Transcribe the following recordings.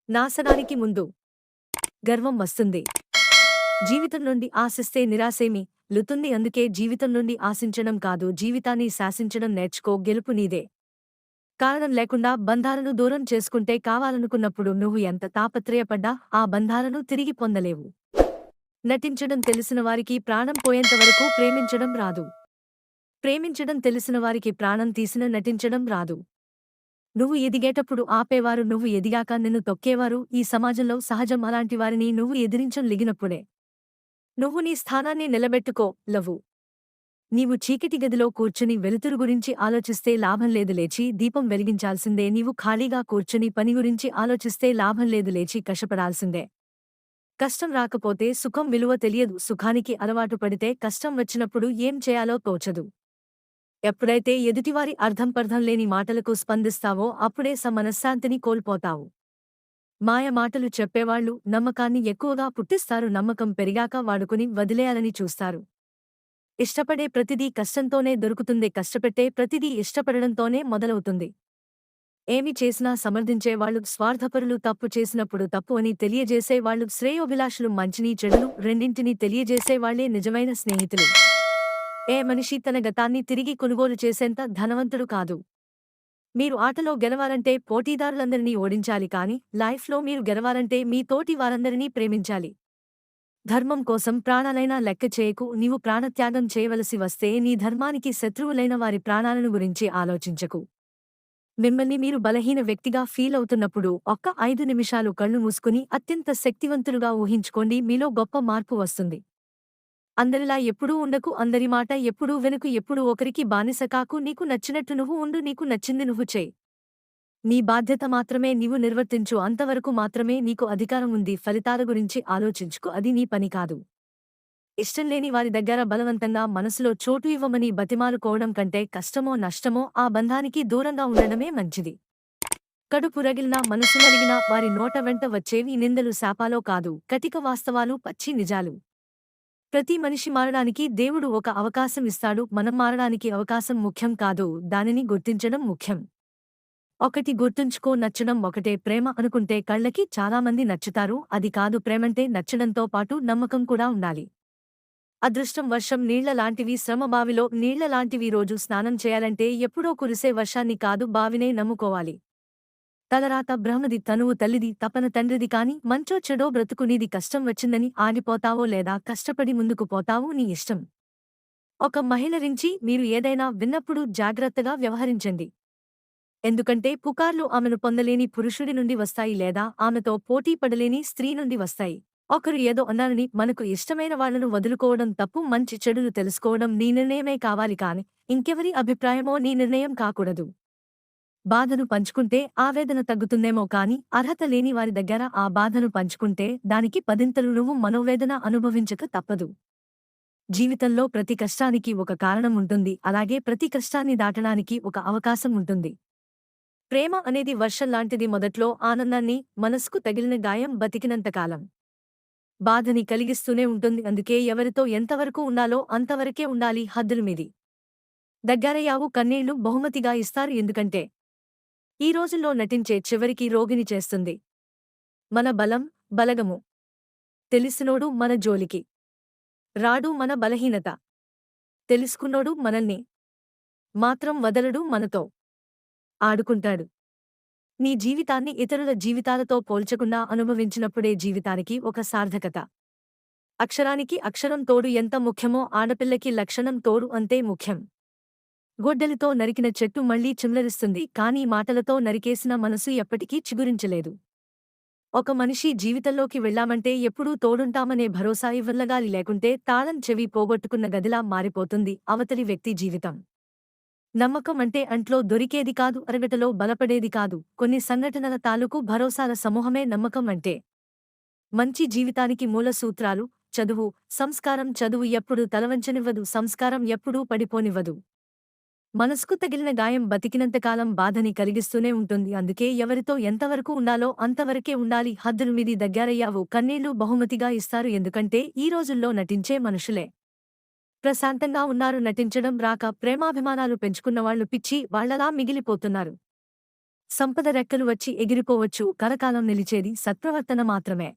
నాశనానికి ముందు గర్వం వస్తుంది. జీవితం నుండి ఆశిస్తే నిరాశేమి లుతుంది. అందుకే జీవితం నుండి ఆశించడం కాదు, జీవితాన్ని శాసించడం నేర్చుకో. గెలుపు నీదే. కారణం లేకుండా బంధాలను దూరం చేసుకుంటే కావాలనుకున్నప్పుడు నువ్వు ఎంత తాపత్రయపడ్డా ఆ బంధాలను తిరిగి పొందలేవు. నటించడం తెలిసిన వారికి ప్రాణం పోయేంత వరకు ప్రేమించడం రాదు. ప్రేమించడం తెలిసిన వారికి ప్రాణం తీసిన నటించడం రాదు. నువ్వు ఎదిగేటప్పుడు ఆపేవారు, నువ్వు ఎదిగాక నిన్ను తొక్కేవారు ఈ సమాజంలో సహజం. అలాంటి వారిని నువ్వు ఎదిరించలిగినప్పుడే నువ్వు నీ స్థానాన్ని నిలబెట్టుకో. లవ్వు. నీవు చీకటి గదిలో కూర్చుని వెలుతురు గురించి ఆలోచిస్తే లాభం లేదు, లేచి దీపం వెలిగించాల్సిందే. నీవు ఖాళీగా కూర్చుని పని గురించి ఆలోచిస్తే లాభం లేదు, లేచి కష్టపడాల్సిందే. కష్టం రాకపోతే సుఖం విలువ తెలియదు. సుఖానికి అలవాటు పడితే కష్టం వచ్చినప్పుడు ఏం చేయాలో తోచదు. ఎప్పుడైతే ఎదుటివారి అర్థంపర్థం లేని మాటలకు స్పందిస్తావో అప్పుడే మనశ్శాంతిని కోల్పోతావు. మాయ మాటలు చెప్పేవాళ్లు నమ్మకాన్ని ఎక్కువగా పుట్టిస్తారు. నమ్మకం పెరిగాక వాడుకుని వదిలేయాలని చూస్తారు. ఇష్టపడే ప్రతిదీ కష్టంతోనే దొరుకుతుంది. కష్టపెట్టే ప్రతిదీ ఇష్టపడడంతోనే మొదలవుతుంది. ఏమి చేసినా సమర్థించేవాళ్లు స్వార్థపరులు. తప్పు చేసినప్పుడు తప్పు అని తెలియజేసేవాళ్లు శ్రేయోభిలాషులు. మంచిని చెడును రెండింటినీ తెలియజేసేవాళ్లే నిజమైన స్నేహితులు. ఏ మనిషి తన గతాన్ని తిరిగి కొనుగోలు చేసేంత ధనవంతుడు కాదు. మీరు ఆటలో గెలవాలంటే పోటీదారులందరినీ ఓడించాలి, కాని లైఫ్లో మీరు గెలవాలంటే మీ తోటి వారందరినీ ప్రేమించాలి. ధర్మం కోసం ప్రాణాలైనా లెక్క చేయకు. నీవు ప్రాణత్యాగం చేయవలసి వస్తే నీ ధర్మానికి శత్రువులైన వారి ప్రాణాలను గురించి ఆలోచించకు. మిమ్మల్ని మీరు బలహీన వ్యక్తిగా ఫీల్ అవుతున్నప్పుడు ఒక్క 5 నిమిషాలు కళ్ళు మూసుకుని అత్యంత శక్తివంతులుగా ఊహించుకోండి. మీలో గొప్ప మార్పు వస్తుంది. అందరిలా ఎప్పుడూ ఉండకు. అందరి మాట ఎప్పుడూ వెనుకు. ఎప్పుడూ ఒకరికి బానిస కాకు. నీకు నచ్చినట్టు నువ్వు ఉండు. నీకు నచ్చింది నువ్వు చెయ్. నీ బాధ్యత మాత్రమే నీవు నిర్వర్తించు. అంతవరకు మాత్రమే నీకు అధికారం ఉంది. ఫలితాల గురించి ఆలోచించుకు. అది నీ పని కాదు. ఇష్టంలేని వారి దగ్గర బలవంతంగా మనసులో చోటు ఇవ్వమని బతిమాలుకోవడం కంటే కష్టమో నష్టమో ఆ బంధానికి దూరంగా ఉండడమే మంచిది. కడుపు రగిలినా మనసు నలిగినా వారి నోట వెంట వచ్చేవి నిందలు శాపాలో కాదు, కటిక వాస్తవాలు, పచ్చి నిజాలు. ప్రతి మనిషి మారడానికి దేవుడు ఒక అవకాశం ఇస్తాడు. మనం మారడానికి అవకాశం ముఖ్యం కాదు, దానిని గుర్తించడం ముఖ్యం. ఒకటి గుర్తుంచుకో, నచ్చడం ఒకటే. ప్రేమ అనుకుంటే కళ్ళకి చాలామంది నచ్చుతారు. అది కాదు. ప్రేమంటే నచ్చడంతో పాటు నమ్మకం కూడా ఉండాలి. అదృష్టం వర్షం నీళ్ల లాంటివి, శ్రమ బావిలో నీళ్ల లాంటివి. రోజు స్నానం చేయాలంటే ఎప్పుడో కురిసే వర్షాన్ని కాదు, బావినే నమ్ముకోవాలి. తలరాత బ్రహ్మది, తనువు తల్లిది, తపన తండ్రిది. కాని మంచో చెడో బ్రతుకు నీది. కష్టం వచ్చిందని ఆగిపోతావో లేదా కష్టపడి ముందుకు పోతావో నీ ఇష్టం. ఒక మహిళ రించి మీరు ఏదైనా విన్నప్పుడు జాగ్రత్తగా వ్యవహరించండి. ఎందుకంటే పుకార్లు ఆమెను పొందలేని పురుషుడి నుండి వస్తాయి, లేదా ఆమెతో పోటీ పడలేని స్త్రీ నుండి వస్తాయి. ఒకరు ఏదో అన్నారని మనకు ఇష్టమైన వాళ్లను వదులుకోవడం తప్పు. మంచి చెడులు తెలుసుకోవడం నీ నిర్ణయమే కావాలి, కాని ఇంకెవరి అభిప్రాయమో నీ నిర్ణయం కాకూడదు. బాధను పంచుకుంటే ఆవేదన తగ్గుతుందేమో, కాని అర్హత లేని వారి దగ్గర ఆ బాధను పంచుకుంటే దానికి పదింతలు నువ్వు మనోవేదన అనుభవించక తప్పదు. జీవితంలో ప్రతి కష్టానికి ఒక కారణం ఉంటుంది, అలాగే ప్రతి కష్టాన్ని దాటడానికి ఒక అవకాశం ఉంటుంది. ప్రేమ అనేది వర్షంలాంటిది. మొదట్లో ఆనందాన్ని, మనసుకు తగిలిన గాయం బతికినంతకాలం బాధని కలిగిస్తూనే ఉంటుంది. అందుకే ఎవరితో ఎంతవరకు ఉండాలో అంతవరకే ఉండాలి. హద్దులు మీది దగ్గరయ్యావు కన్నీళ్లు బహుమతిగా ఇస్తారు. ఎందుకంటే ఈ రోజుల్లో నటించే చివరికి రోగిని చేస్తుంది. మన బలం, బలగము తెలిసినోడు మన జోలికి రాడు. మన బలహీనత తెలుసుకున్నోడు మనల్ని మాత్రం వదలడు, మనతో ఆడుకుంటాడు. నీ జీవితాన్ని ఇతరుల జీవితాలతో పోల్చకుండా అనుభవించినప్పుడే జీవితానికి ఒక సార్థకత. అక్షరానికి అక్షరం తోడు ఎంత ముఖ్యమో ఆడపిల్లకి లక్షణం తోడు అంతే ముఖ్యం. గొడ్డలితో నరికిన చెట్టు మళ్లీ చిమ్లరిస్తుంది, కానీ మాటలతో నరికేసిన మనసు ఎప్పటికీ చిగురించలేదు. ఒక మనిషి జీవితంలోకి వెళ్లామంటే ఎప్పుడూ తోడుంటామనే భరోసా ఇవ్వలగాలి, లేకుంటే తాళం చెవి పోగొట్టుకున్న గదిలా మారిపోతుంది అవతలి వ్యక్తి జీవితం. నమ్మకం అంటే అంట్లో దొరికేది కాదు, అరగటలో బలపడేది కాదు. కొన్ని సంఘటనల తాలూకు భరోసాల సమూహమే నమ్మకం అంటే. మంచి జీవితానికి మూల సూత్రాలు: చదువు, సంస్కారం. చదువు ఎప్పుడూ తలవంచనివ్వదు, సంస్కారం ఎప్పుడూ పడిపోనివ్వదు. మనసుకు తగిలిన గాయం బతికినంతకాలం బాధని కలిగిస్తూనే ఉంటుంది. అందుకే ఎవరితో ఎంతవరకు ఉండాలో అంతవరకే ఉండాలి. హద్దులు మీది దగ్గరయ్యావు కన్నీళ్లు బహుమతిగా ఇస్తారు. ఎందుకంటే ఈ రోజుల్లో నటించే మనుషులే ప్రశాంతంగా ఉన్నారు. నటించడం రాక ప్రేమాభిమానాలు పెంచుకున్నవాళ్లు పిచ్చి వాళ్లలా మిగిలిపోతున్నారు. సంపద రెక్కలు వచ్చి ఎగిరిపోవచ్చు, కలకాలం నిలిచేది సత్ప్రవర్తన మాత్రమే.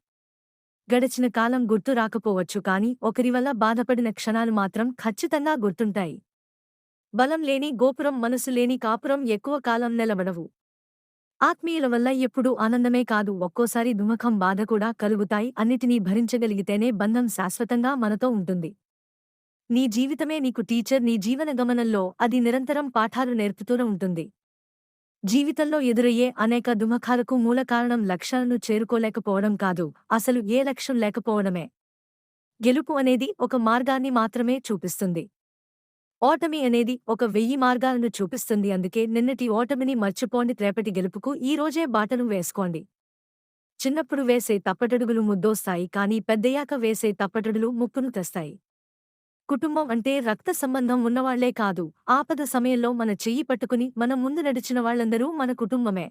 గడిచిన కాలం గుర్తు రాకపోవచ్చు కానీ ఒకరి వల్ల బాధపడిన క్షణాలు మాత్రం ఖచ్చితంగా గుర్తుంటాయి. బలం లేని గోపురం, మనసు లేని కాపురం ఎక్కువ కాలం నిలబడవు. ఆత్మీయుల వల్ల ఎప్పుడూ ఆనందమే కాదు, ఒక్కోసారి దుఃఖం, బాధ కూడా కలుగుతాయి. అన్నిటినీ భరించగలిగితేనే బంధం శాశ్వతంగా మనతో ఉంటుంది. నీ జీవితమే నీకు టీచర్. నీ జీవన గమనంలో అది నిరంతరం పాఠాలు నేర్పుతూనే ఉంటుంది. జీవితంలో ఎదురయ్యే అనేక దుఃఖాలకు మూల కారణం లక్ష్యాలను చేరుకోలేకపోవడం కాదు, అసలు ఏ లక్ష్యం లేకపోవడమే. గెలుపు అనేది ఒక మార్గాన్ని మాత్రమే చూపిస్తుంది. ఓటమి అనేది ఒక 1000 మార్గాలను చూపిస్తుంది. అందుకే నిన్నటి ఓటమిని మర్చిపోండి, రేపటి గెలుపుకు ఈ రోజే బాటలు వేసుకోండి. చిన్నప్పుడు వేసే తప్పటడుగులు ముద్దోస్తాయి, కానీ పెద్దయ్యాక వేసే తప్పటడుగులు ముప్పును తెస్తాయి. కుటుంబం అంటే రక్త సంబంధం ఉన్నవాళ్లే కాదు, ఆపద సమయంలో మన చెయ్యి పట్టుకుని మన ముందు నడిచిన వాళ్లందరూ మన కుటుంబమే.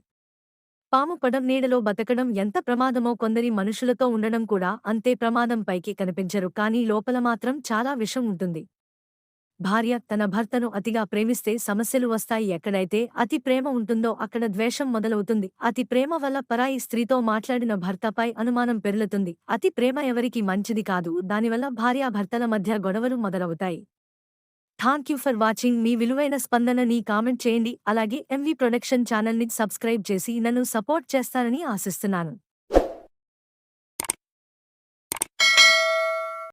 పాము పడం నీడలో బతకడం ఎంత ప్రమాదమో, కొందరి మనుషులతో ఉండడం కూడా అంతే ప్రమాదం. పైకి కనిపించరు కానీ లోపల మాత్రం చాలా విషం ఉంటుంది. భార్య తన భర్తను అతిగా ప్రేమిస్తే సమస్యలు వస్తాయి. ఎక్కడైతే అతి ప్రేమ ఉంటుందో అక్కడ ద్వేషం మొదలవుతుంది. అతి ప్రేమ వల్ల పరాయి స్త్రీతో మాట్లాడిన భర్తపై అనుమానం పెరుగుతుంది. అతి ప్రేమ ఎవరికీ మంచిది కాదు, దానివల్ల భార్యాభర్తల మధ్య గొడవలు మొదలవుతాయి. Thank you for watching. మీ విలువైన స్పందనని కామెంట్ చేయండి. అలాగే ఎంవి ప్రొడక్షన్ ఛానల్ని సబ్స్క్రైబ్ చేసి నన్ను సపోర్ట్ చేస్తారని ఆశిస్తున్నాను.